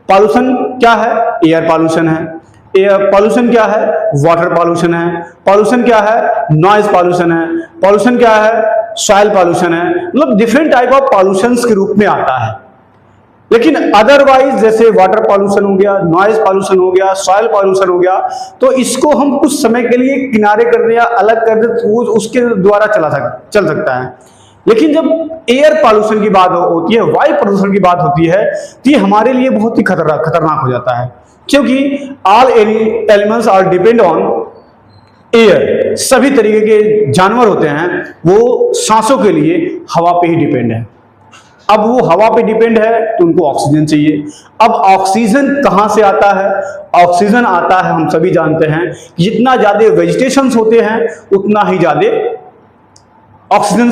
Pollution क्या है? Air pollution है। एयर पॉल्यूशन क्या है? वाटर पॉल्यूशन है। पॉल्यूशन क्या है? नॉइज पॉल्यूशन है। पॉल्यूशन क्या है? सॉइल पॉल्यूशन है। मतलब डिफरेंट टाइप ऑफ पॉल्यूशंस के रूप में आता है। लेकिन अदरवाइज जैसे वाटर पॉल्यूशन हो गया, नॉइज पॉल्यूशन हो गया, सॉइल पॉल्यूशन हो गया, तो इसको हम कुछ समय के लिए किनारे कर दे या अलग कर दे तो उसके द्वारा चल सकता है। लेकिन जब एयर पॉल्यूशन की बात होती है, वायु प्रदूषण की बात होती है, तो ये हमारे लिए बहुत ही खतरनाक हो जाता है, क्योंकि all elements are depend on air. सभी तरीके के जानवर होते हैं वो सांसों के लिए हवा पे ही डिपेंड है। अब वो हवा पे डिपेंड है तो उनको ऑक्सीजन चाहिए। अब ऑक्सीजन कहां से आता है? ऑक्सीजन आता है, हम सभी जानते हैं, जितना ज्यादा वेजिटेशंस होते हैं उतना ही ज्यादा ऑक्सीजन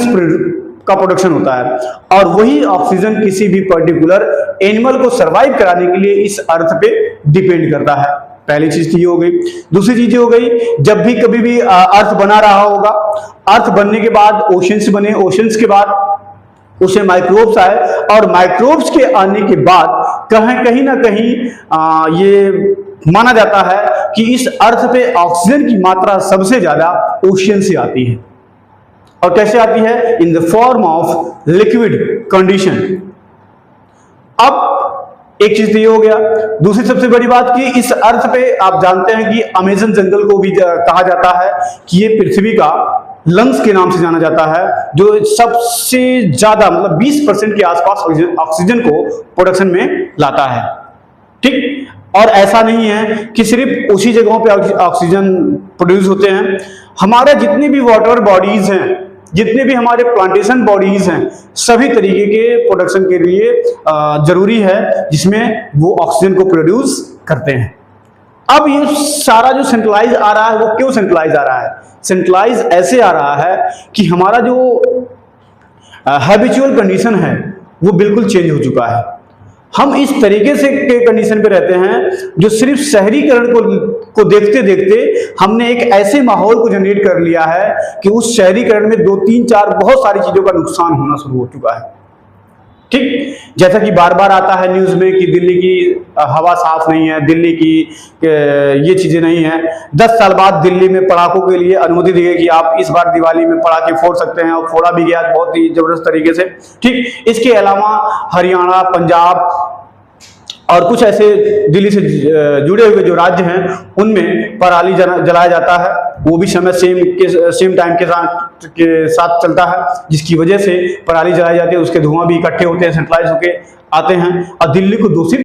का प्रोडक्शन होता है, और वही ऑक्सीजन किसी भी पर्टिकुलर एनिमल को सरवाइव कराने के लिए इस अर्थ पे डिपेंड करता है। पहली चीज ये हो गई। दूसरी चीज हो गई, जब भी कभी भी अर्थ बना रहा होगा, अर्थ बनने के बाद ओशंस बने, ओशंस के बाद उसे माइक्रोब्स आए, और माइक्रोब्स के आने के बाद कहीं ना कहीं ये माना जाता है कि इस अर्थ पे ऑक्सीजन की मात्रा सबसे ज्यादा ओशियन से आती है। और कैसे आती है? In the form of liquid condition. अब एक चीज तो ये हो गया। दूसरी सबसे बड़ी बात कि इस अर्थ पे आप जानते हैं कि अमेज़न जंगल को भी कहा जाता है कि ये पृथ्वी का लंग्स के नाम से जाना जाता है, जो सबसे ज्यादा मतलब 20% के आसपास ऑक्सीजन को प्रोडक्शन में लाता है। ठीक, और ऐसा नहीं है कि सिर्फ उसी जगहों पे ऑक्सीजन प्रोड्यूस होते हैं। हमारे जितनी भी वाटर बॉडीज हैं, जितने भी हमारे प्लांटेशन बॉडीज हैं, सभी तरीके के प्रोडक्शन के लिए जरूरी है, जिसमें वो ऑक्सीजन को प्रोड्यूस करते हैं। अब ये सारा जो सेंट्रलाइज आ रहा है, वो क्यों सेंट्रलाइज आ रहा है? सेंट्रलाइज ऐसे आ रहा है कि हमारा जो हैबिचुअल कंडीशन है वो बिल्कुल चेंज हो चुका है। हम इस तरीके से के कंडीशन पे रहते हैं जो सिर्फ शहरीकरण को देखते देखते हमने एक ऐसे माहौल को जनरेट कर लिया है कि उस शहरीकरण में 2, 3, 4 बहुत सारी चीजों का नुकसान होना शुरू हो चुका है। ठीक, जैसा कि बार बार आता है न्यूज में कि दिल्ली की हवा साफ नहीं है, दिल्ली की ये चीजें नहीं है। 10 साल बाद दिल्ली में पटाखों के लिए अनुमति दी गई कि आप इस बार दिवाली में पटाखे फोड़ सकते हैं, और फोड़ा भी गया बहुत ही जबरदस्त तरीके से। ठीक, इसके अलावा हरियाणा, पंजाब और कुछ ऐसे दिल्ली से जुड़े हुए जो राज्य हैं उनमें पराली जलाया जाता है, वो भी समय सेम टाइम के साथ चलता है, जिसकी वजह से पराली जलाई जाती है, उसके धुआं भी इकट्ठे होते हैं, सेंट्रलाइज होके आते हैं और दिल्ली को दूषित